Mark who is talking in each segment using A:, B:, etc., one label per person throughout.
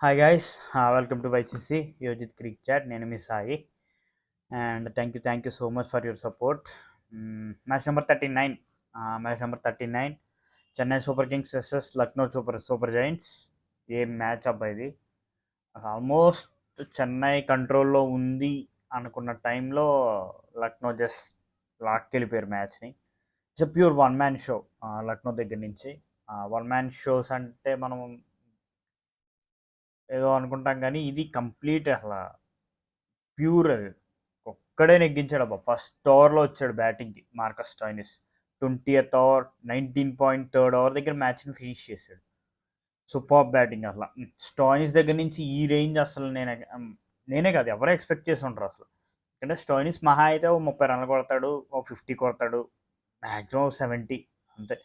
A: Hi guys, welcome to YCC Yojit Creek Chat. నేను మీ Sai and thank you so much for your support. Match number 39, Chennai Super Kings versus Lucknow Super Giants. ఏ match అబ్బా ఇది! Almost Chennai కంట్రోల్లో ఉంది అనుకున్న టైంలో లక్నో జస్ట్ లాక్కెళ్ళిపోయారు మ్యాచ్ని. It's pure one man show Lucknow దగ్గర నుంచి. వన్ మ్యాన్ షోస్ అంటే మనం ఏదో అనుకుంటాం కానీ ఇది కంప్లీట్ అసలు ప్యూర్. అది ఒక్కడే నెగ్గించాడు అబ్బా. ఫస్ట్ ఓవర్లో వచ్చాడు బ్యాటింగ్కి Marcus Stoinis. 20th over 19.3 over దగ్గర మ్యాచ్ని ఫినిష్ చేశాడు. సూపర్ బ్యాటింగ్ అసలు. స్టాయినిస్ దగ్గర నుంచి ఈ రేంజ్ అసలు నేనే కాదు ఎవరో ఎక్స్పెక్ట్ చేసి ఉంటారు అసలు. ఎందుకంటే స్టాయినిస్ మహా అయితే 30 రన్లు కొడతాడు, 50 కొడతాడు, మ్యాక్సిమం 70 అంతే.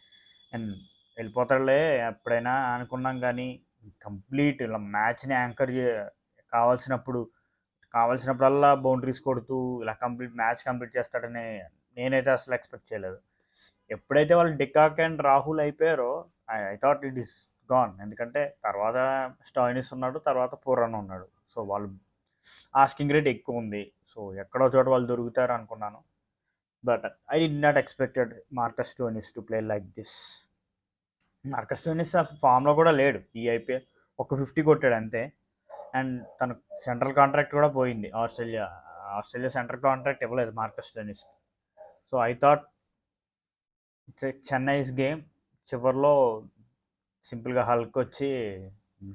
A: అండ్ వెళ్ళిపోతాడులే ఎప్పుడైనా అనుకున్నాం కానీ కంప్లీట్ ఇలా మ్యాచ్ని యాంకర్ కావాల్సినప్పుడల్లా బౌండరీస్ కొడుతూ ఇలా మ్యాచ్ కంప్లీట్ చేస్తాడని నేనైతే అసలు ఎక్స్పెక్ట్ చేయలేదు. ఎప్పుడైతే వాళ్ళు డికాక్ అండ్ రాహుల్ అయిపోయారో I thought it is gone. ఎందుకంటే తర్వాత స్టాయినిస్ ఉన్నాడు, తర్వాత పూరన్ ఉన్నాడు. సో వాళ్ళు ఆస్కింగ్ రేట్ ఎక్కువ ఉంది. సో ఎక్కడో చోట వాళ్ళు దొరుకుతారు అనుకున్నాను. But I did not expected Marcus Stoinis to play like this. Marcus Stoinis అసలు ఫామ్లో కూడా లేడు ఈ ఐపీఎల్. ఒక 50 కొట్టాడు అంతే. అండ్ తన సెంట్రల్ కాంట్రాక్ట్ కూడా పోయింది. ఆస్ట్రేలియా సెంట్రల్ కాంట్రాక్ట్ ఇవ్వలేదు Marcus Stoinis. So I thought Chennai's game. చివరిలో సింపుల్గా హల్క్ వచ్చి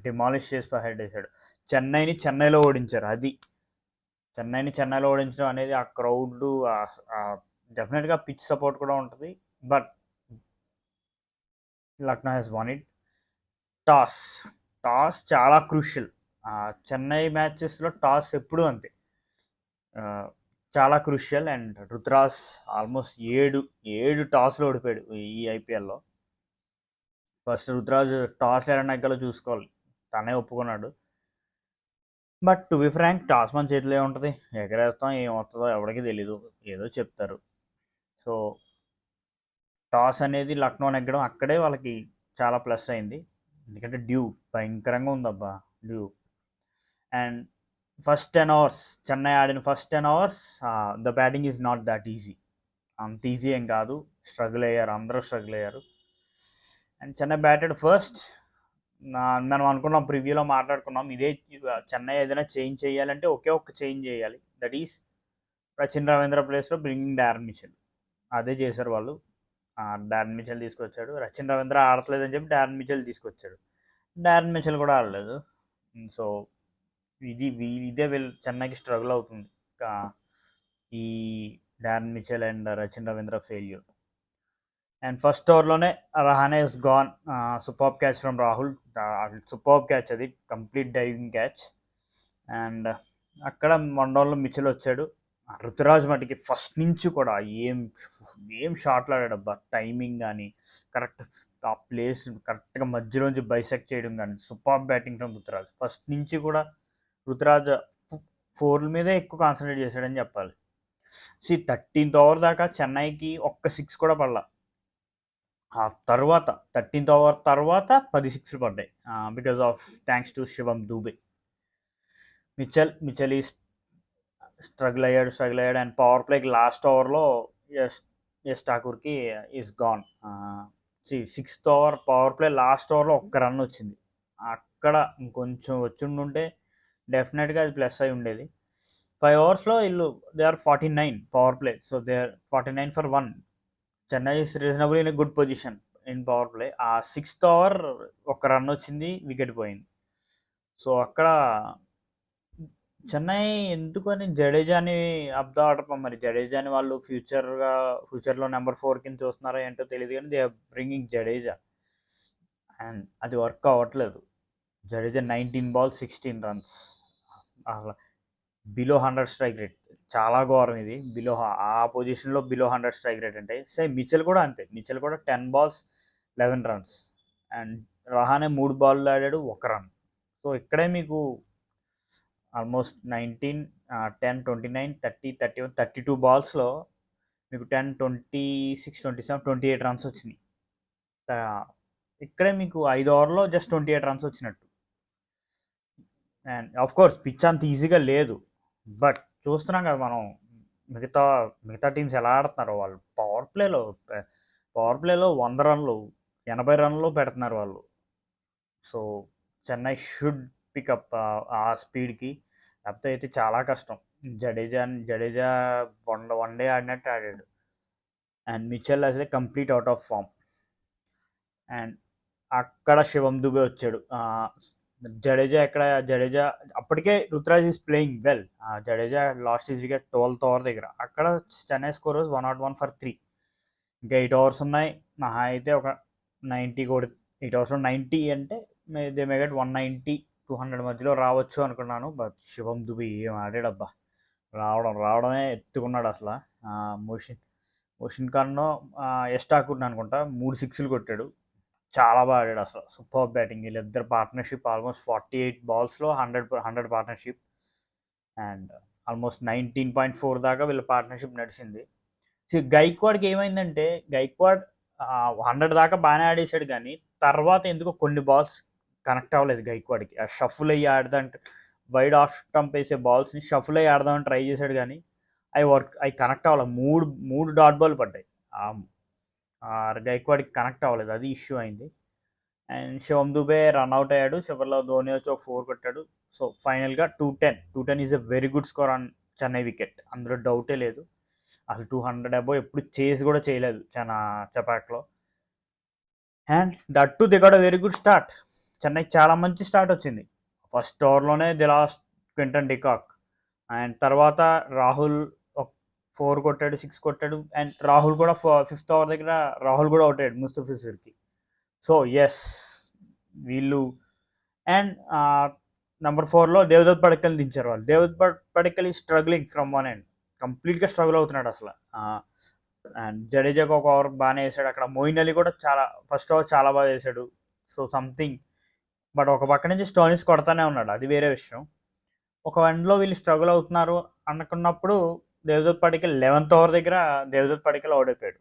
A: డిమాలిష్ చేసి హెడ్ వేసాడు. చెన్నైలో ఓడించారు. అది చెన్నైలో ఓడించడం అనేది ఆ క్రౌడ్ డెఫినెట్గా పిచ్ సపోర్ట్ కూడా ఉంటుంది. But Lucknow has won it. Toss చాలా క్రూషియల్. చెన్నై మ్యాచెస్లో టాస్ ఎప్పుడూ అంతే చాలా క్రూషియల్. అండ్ రుతురాజ్ ఆల్మోస్ట్ ఏడు టాస్లో ఓడిపోయాడు ఈ ఐపీఎల్లో. ఫస్ట్ రుతురాజ్ టాస్ ఎలా నెగ్గలో చూసుకోవాలి, తనే ఒప్పుకున్నాడు. But to be frank toss మన చేతిలో ఉంటుంది. ఎగరేస్తాం, ఏమవుతుందో ఎవరికి తెలీదు, ఏదో చెప్తారు. సో టాస్ అనేది లక్నో నెగ్గడం అక్కడే వాళ్ళకి చాలా ప్లస్ అయింది. ఎందుకంటే డ్యూ భయంకరంగా ఉందబ్బా dew. And first 10 overs Chennai ఆడిన first 10 overs the batting is not that easy. అంత ఈజీ ఏం కాదు. అందరూ స్ట్రగుల్ అయ్యారు. And Chennai batted first. మనం అనుకున్నాం, ప్రివ్యూలో మాట్లాడుకున్నాం, ఇదే చెన్నై ఏదైనా చేంజ్ చేయాలంటే ఒకే ఒక్క చేంజ్ చేయాలి, దట్ ఈస్ రచిన్ రవీంద్ర ప్లేస్లో బ్రింగింగ్ డారెన్ మిచెల్. అదే చేశారు వాళ్ళు. డారెన్ మిచెల్ తీసుకొచ్చాడు. రచిన్ రవీంద్ర ఆడట్లేదని చెప్పి డారెన్ మిచెల్ తీసుకొచ్చాడు. డారెన్ మిచెల్ కూడా ఆడలేదు. సో ఇదే చెన్నైకి స్ట్రగుల్ అవుతుంది ఈ Darren Mitchell and Rachin Ravindra failure. And first ఓవర్లోనే Rahane is gone. Super catch from Rahul. Super catch, అది కంప్లీట్ డైవింగ్ క్యాచ్. అండ్ అక్కడ ఓవర్లో మిచెల్ వచ్చాడు. రుతురాజ్ మటుకి ఫస్ట్ నుంచి కూడా ఏం షాట్లు ఆడాడబ్బా. టైమింగ్ కానీ, కరెక్ట్ ఆ ప్లేస్ కరెక్ట్గా మధ్యలోంచి బైసెక్ట్ చేయడం కానీ, super batting from Ruturaj. First నుంచి కూడా రుతురాజ్ 4 మీదే ఎక్కువ కాన్సన్ట్రేట్ చేశాడని చెప్పాలి. 13th ఓవర్ దాకా చెన్నైకి ఒక్క 6 కూడా పడలా. ఆ తర్వాత 13th ఓవర్ తర్వాత 10 6లు పడ్డాయి because of thanks to Shivam Dube. Mitchell ఈ స్ట్రగుల్ అయ్యాడు. అండ్ పవర్ ప్లేకి లాస్ట్ ఓవర్లో ఎస్ ఠాకూర్కి is gone. 6th over power play last ఓవర్లో ఒక్క రన్ వచ్చింది. అక్కడ ఇంకొంచెం వచ్చిండుంటే డెఫినెట్గా అది ప్లస్ అయి ఉండేది. 5 ఓవర్స్లో they are 49 power play. So they are 49 for 1. Chennai is reasonable in a good position in power play. ఆ 6th ఓవర్ ఒక రన్ వచ్చింది, వికెట్ పోయింది. సో అక్కడ చెన్నై ఎందుకని జడేజాని అప్ ద ఆర్డర్, మరి జడేజాని వాళ్ళు ఫ్యూచర్లో నెంబర్ 4 కింద చూస్తున్నారో ఏంటో తెలియదు, కానీ they are bringing Jadeja. And అది వర్క్ అవ్వట్లేదు. Jadeja 19 balls 16 runs. అసలు బిలో 100 స్ట్రైక్ రేట్. చాలా ఘోరం ఇది. ఆ పొజిషన్లో బిలో 100 స్ట్రైక్ రేట్ అంటే. సేమ్ మిచెల్ కూడా అంతే. మిచెల్ కూడా 10 balls 11 runs. And Rahane 3 balls ఆడాడు, 1 run. సో ఇక్కడే మీకు ఆల్మోస్ట్ 19 10 29 30 31 32 balls-లో మీకు 10 26 27 28 runs వచ్చినాయి. ఇక్కడే మీకు 5 ఓవర్లో జస్ట్ 28 runs వచ్చినట్టు. అండ్ ఆఫ్ కోర్స్ పిచ్ అంత ఈజీగా లేదు. బట్ చూస్తున్నాం కదా మనం మిగతా మిగతా టీమ్స్ ఎలా ఆడుతున్నారో. వాళ్ళు పవర్ ప్లేలో 100 రన్లు 80 రన్లు పెడుతున్నారు వాళ్ళు. సో చెన్నై షుడ్ పికప్ ఆ స్పీడ్కి, లేకపోతే అయితే చాలా కష్టం. జడేజా వన్ డే ఆడినట్టు ఆడాడు. అండ్ మిచెల్ అయితే complete out of form. And అక్కడ శివం దుబే వచ్చాడు. జడేజా అప్పటికే Ruturaj is playing well. Jadeja last is wicket 12th over దగ్గర. అక్కడ చెన్నై స్కోర్ 101 for 3. ఇంకా 8 ఓవర్స్ ఉన్నాయి. మహా అయితే ఒక 90 కూడా. 8 ఓవర్స్లో 90 అంటే దే మే గెట్ 190 200 మధ్యలో రావచ్చు అనుకున్నాను. బట్ శివం దుబే ఏం ఆడాడబ్బా. రావడమే ఎత్తుకున్నాడు అసలు. మోషన్ ఖాన్నో ఎస్టాకుడ్ అనుకుంటా 3 సిక్స్లు కొట్టాడు. చాలా బాగా ఆడాడు అసలు. Super batting. వీళ్ళిద్దరు పార్ట్నర్షిప్ ఆల్మోస్ట్ 48 బాల్స్లో 100 పార్ట్నర్షిప్. అండ్ ఆల్మోస్ట్ 19.4 దాకా వీళ్ళ పార్ట్నర్షిప్ నడిచింది. గైక్వాడ్కి ఏమైందంటే, గైక్వాడ్ 100 దాకా బాగానే ఆడేశాడు, కానీ తర్వాత ఎందుకో కొన్ని బాల్స్ కనెక్ట్ అవ్వలేదు గైక్వాడ్కి. ఆ షఫుల్ అయ్యి ఆడదంటే వైడ్ ఆఫ్ స్టంప్ వేసే బాల్స్ని షఫుల్ అయ్యి ఆడదామని ట్రై చేశాడు, కానీ అవి కనెక్ట్ అవ్వలేదు. మూడు డాట్ బాల్ పడ్డాయి. గైక్వాడ్కి కనెక్ట్ అవ్వలేదు, అది ఇష్యూ అయింది. అండ్ శివం దుబే రన్అట్ అయ్యాడు. చివరిలో ధోని వచ్చి ఒక 4 కొట్టాడు. సో ఫైనల్గా 210 is a very good score on Chennai wicket, అందులో డౌటే లేదు. అసలు 200 అబోవ్ ఎప్పుడు చేసి కూడా చేయలేదు చపాక్లో. And that to they got a very good start. చెన్నైకి చాలా మంచి స్టార్ట్ వచ్చింది. ఫస్ట్ ఓవర్లోనే the last Quinton de Kock. And తర్వాత రాహుల్ 4 కొట్టాడు, 6 కొట్టాడు. అండ్ రాహుల్ కూడా 5th ఓవర్ దగ్గర రాహుల్ కూడా అవుట్ అయ్యాడు ముస్తఫిజర్కి. సో ఎస్ వీళ్ళు. అండ్ నెంబర్ 4లో దేవదత్ పడిక్కల్ని దించారు వాళ్ళు. దేవదత్ పడిక్కల్ ఈ స్ట్రగ్లింగ్ ఫ్రమ్ వన్ ఎండ్, కంప్లీట్గా స్ట్రగుల్ అవుతున్నాడు అసలు. అండ్ జడేజాకి ఒక ఓవర్ బాగానే వేసాడు. అక్కడ మోయిన్ అలీ కూడా ఫస్ట్ ఓవర్ చాలా బాగా వేసాడు. So something. బట్ ఒక పక్క నుంచి స్టోయినిస్ కొడతానే ఉన్నాడు, అది వేరే విషయం. ఒక ఎండ్లో వీళ్ళు స్ట్రగుల్ అవుతున్నారు అనుకున్నప్పుడు దేవదత్ పడిక్కల్ 11th ఓవర్ దగ్గర దేవదత్ పడిక్కల్ అవుట్ అయిపోయాడు.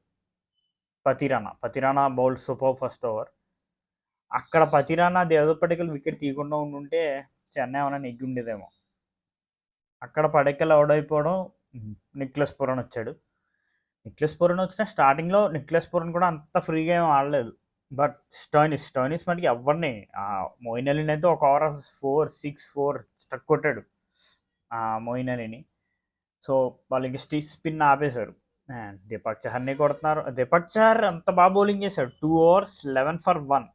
A: Pathirana bowled super first over. అక్కడ పతిరానా దేవదత్ పడిక్కల్ వికెట్ తీయకుండా ఉండుంటే చెన్నై ఏమైనా నెగ్గి ఉండేదేమో. అక్కడ పడిక్కల్ అవుట్ అయిపోవడం. నిక్లస్ పురన్ వచ్చాడు. నిక్లస్ పురన్ వచ్చిన స్టార్టింగ్లో నిక్లస్ పురన్ కూడా అంత ఫ్రీగా ఏం ఆడలేదు. బట్ స్టోయినిస్ మటుకి ఎవరిని, మోయిన్ అలీని అయితే ఒక ఓవర్ 4, 6, 4 స్టక్ కొట్టాడు మోయిన్ అలీని. సో వాళ్ళు ఇంక స్పిన్ ఆపేశారు. అండ్ దీపక్ చహర్ని కొడుతున్నారు. దీపక్ చహర్ అంత బాగా బౌలింగ్ చేశాడు. 2 overs 11 for 1.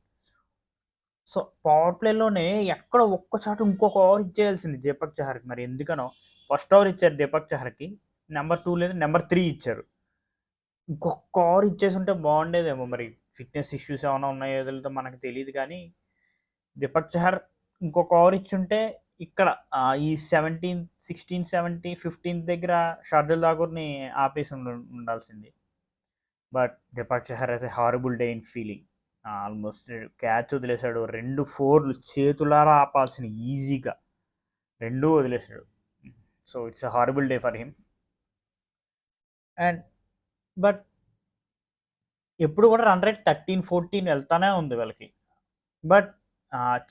A: సో పవర్ ప్లేలోనే ఎక్కడ ఒక్క చాటు ఇంకొక ఓవర్ ఇచ్చేయాల్సింది దీపక్ చహర్కి. మరి ఎందుకనో ఫస్ట్ ఓవర్ ఇచ్చారు దీపక్ చహర్కి, నెంబర్ 2 లేదు నెంబర్ 3 ఇచ్చారు. ఇంకొక ఓవర్ ఇచ్చేసి ఉంటే బాగుండేదేమో. మరి ఫిట్నెస్ ఇష్యూస్ ఏమైనా ఉన్నాయో ఏదో మనకు తెలియదు, కానీ దీపక్ చహర్ ఇంకొక ఓవర్ ఇచ్చుంటే ఇక్కడ ఈ 17, 16, 17, 15 దగ్గర షార్దుల్ ఠాకూర్ని ఆపేసి ఉండాల్సింది. బట్ దీపక్ చహర్ అయితే horrible day in feeling. Almost catch వదిలేశాడు. 2 4లు చేతులారా ఆపాల్సిన ఈజీగా 2 వదిలేశాడు. So it's a horrible day for him. And but ఎప్పుడు కూడా రన్ రేట్ 13, 14 వెళ్తానే ఉంది వాళ్ళకి. బట్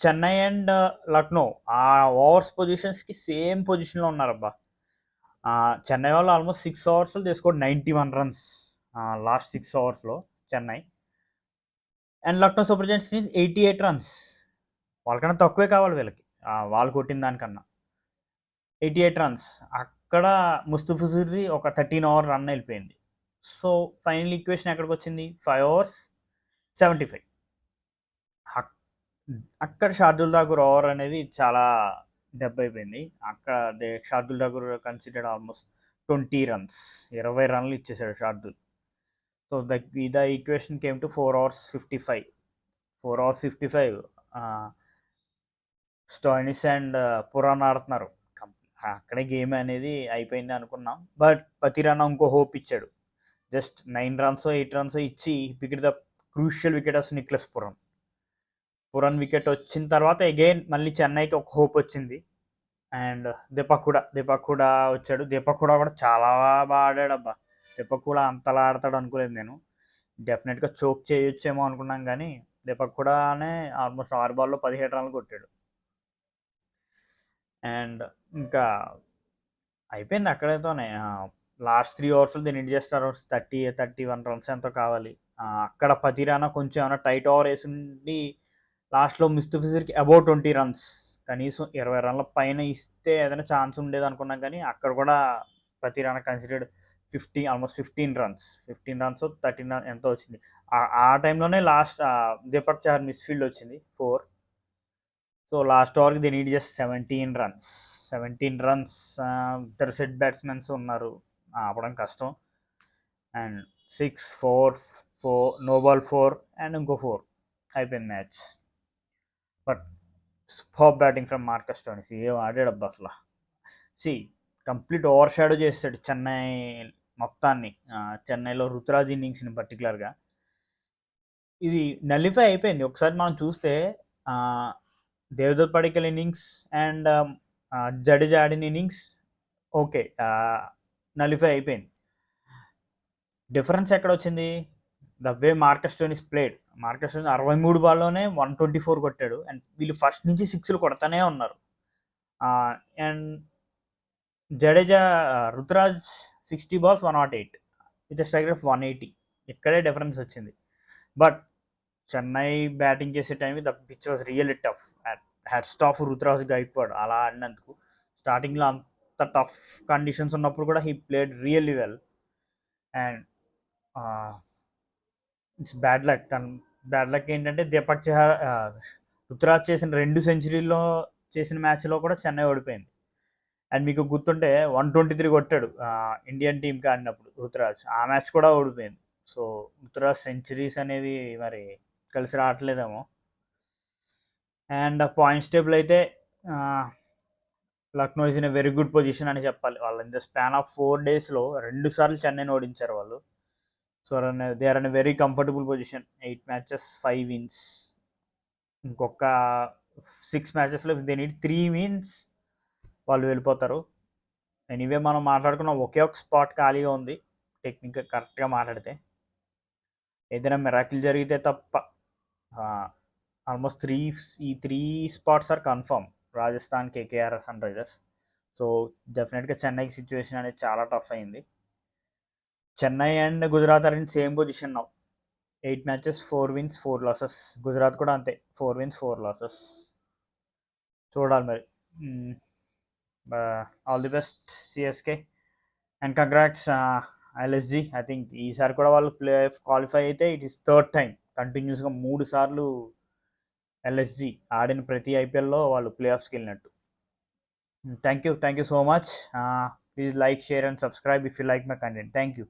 A: చెన్నై అండ్ లక్నో ఆ ఓవర్స్ పొజిషన్స్కి సేమ్ పొజిషన్లో ఉన్నారబ్బా. చెన్నై వాళ్ళు ఆల్మోస్ట్ 6 ఓవర్స్లో తీసుకోండి 91 runs లాస్ట్ 6 ఓవర్స్లో Chennai. And Lucknow Super Giants 88 runs. వాళ్ళకన్నా తక్కువే కావాలి వీళ్ళకి, వాళ్ళు కొట్టిన దానికన్నా 88 runs. అక్కడ ముస్తఫిజుర్ది ఒక 13 over రన్ వెళ్ళిపోయింది. సో ఫైనల్ ఈక్వేషన్ ఎక్కడికి వచ్చింది? 5 overs 75. అక్కడ షార్దుల్ ఠాకూర్ ఓవర్ అనేది చాలా దెబ్బ అయిపోయింది. అక్కడ Shardul Thakur considered almost 20 runs, 20 runs ఇచ్చేసాడు Shardul. So the equation came to 4 overs 55. 4 overs 55 Stoinis and Puran ఆడుతున్నారు. అక్కడే గేమ్ అనేది అయిపోయింది అనుకున్నాం. బట్ పతిరానా ఇంకో హోప్ ఇచ్చాడు. జస్ట్ 9 runs 8 runs ఇచ్చి wicket the crucial wicket of Nicholas Pooran wicket వచ్చిన తర్వాత అగైన్ మళ్ళీ చెన్నైకి ఒక హోప్ వచ్చింది. అండ్ దీపక్ కూడా వచ్చాడు. దీపక్ కూడా చాలా బాగా ఆడాడు అబ్బా. దీపక్ కూడా అంతలా ఆడతాడు అనుకోలేదు నేను. డెఫినెట్గా చోక్ చేయొచ్చేమో అనుకున్నాం, కానీ దీపక్ కూడానే ఆల్మోస్ట్ 6 balls 17 runs కొట్టాడు. అండ్ ఇంకా అయిపోయింది అక్కడతోనే. లాస్ట్ 3 ఓవర్స్‌లో they need just around 31 runs ఎంతో కావాలి. అక్కడ పతిరానా కొంచెం ఏమైనా టైట్ ఓవర్ ఏసుండి లాస్ట్‌లో ముస్తఫిజర్‌కి అబౌవ్ 20 రన్స్, కనీసం 20 రన్‌ల పైన ఇస్తే ఏదైనా ఛాన్స్ ఉండేదనుకున్నాం కానీ అక్కడ కూడా Pathirana considered almost 15 runs 13 run ఎంతో వచ్చింది. ఆ టైంలోనే లాస్ట్ దీపక్ చహర్ మిస్‌ఫీల్డ్ వచ్చింది 4. సో లాస్ట్ ఓవర్కి దే నీడ్ జస్ట్ 17 రన్స్. ఇద్దరు సెట్ బ్యాట్స్మెన్స్ ఉన్నారు, ఆపడం కష్టం. అండ్ 6-4 నో బాల్ 4 అండ్ ఇంకో 4 అయిపోయింది match. But super batting from Marcus Stoinis. ఏం ఆడాడబ్బా అసలు. కంప్లీట్ ఓవర్ షాడో చేస్తాడు చెన్నై మొత్తాన్ని. చెన్నైలో రుతురాజ్ ఇన్నింగ్స్ని పర్టికులర్గా ఇది నలిఫై అయిపోయింది. ఒకసారి మనం చూస్తే దేవదత్ పడికల్ ఇన్నింగ్స్ అండ్ జడేజా ఆడిన ఇన్నింగ్స్ ఓకే, నలిఫై అయిపోయింది. డిఫరెన్స్ ఎక్కడ వచ్చింది? The way Marcus Stoinis played. Marcus Stoinis 63 బాల్లోనే 124 కొట్టాడు అండ్ వీళ్ళు ఫస్ట్ నుంచి 6లు కొడతానే ఉన్నారు. And Jadeja Ruturaj 60 balls 108 with strike rate 180. ఇక్కడే డిఫరెన్స్ వచ్చింది. బట్ చెన్నై బ్యాటింగ్ చేసే టైంకి the pitch was really tough. Hats off Ruturaj Gaikwad అలా ఆడినందుకు. స్టార్టింగ్లో అంత టఫ్ కండిషన్స్ ఉన్నప్పుడు కూడా he played really well. And it's bad luck ఏంటంటే దీపక్ చహర్ రుతురాజ్ చేసిన 2 సెంచరీల్లో చేసిన మ్యాచ్లో కూడా చెన్నై ఓడిపోయింది. అండ్ మీకు గుర్తుంటే 123 కొట్టాడు ఇండియన్ టీంకి ఆడినప్పుడు రుతురాజ్. ఆ మ్యాచ్ కూడా ఓడిపోయింది. సో రుతురాజ్ సెంచరీస్ అనేవి మరి కలిసి రావట్లేదేమో. అండ్ పాయింట్స్ టేబుల్ అయితే Lucknow is in a very good position అని చెప్పాలి. వాళ్ళు ఇన్ ద స్పాన్ ఆఫ్ 4 daysలో 2 సార్లు చెన్నైని ఓడించారు వాళ్ళు. So they are in a very comfortable position. 8 matches 5 wins. ఇంకొక 6 matchesలో దే నీడ్ 3 wins, వాళ్ళు వెళ్ళిపోతారు. ఎనీవే మనం మాట్లాడుకున్న ఒకే ఒక స్పాట్ ఖాళీగా ఉంది టెక్నిక్గా కరెక్ట్గా మాట్లాడితే. ఏదైనా మిరాకిల్ జరిగితే తప్ప almost 3 spots are confirm. Rajasthan, KKR, Sunrisers. So డెఫినెట్గా చెన్నైకి సిచ్యువేషన్ అనేది చాలా టఫ్ అయింది. Chennai and Gujarat are in same position now. 8 matches 4 wins 4 losses. గుజరాత్ కూడా అంతే, 4 wins 4 losses. చూడాలి మరి. All the best CSK and congrats LSG. I think ఈసారి కూడా వాళ్ళు ప్లే క్వాలిఫై అయితే ఇట్ ఈస్ 3rd time కంటిన్యూస్గా 3 సార్లు ఎల్ఎస్జీ ఆడిన ప్రతి ఐపీఎల్లో వాళ్ళు ప్లే ఆఫ్స్కి వెళ్ళినట్టు. Thank you so much. Please like, share and subscribe if you like my content. Thank you.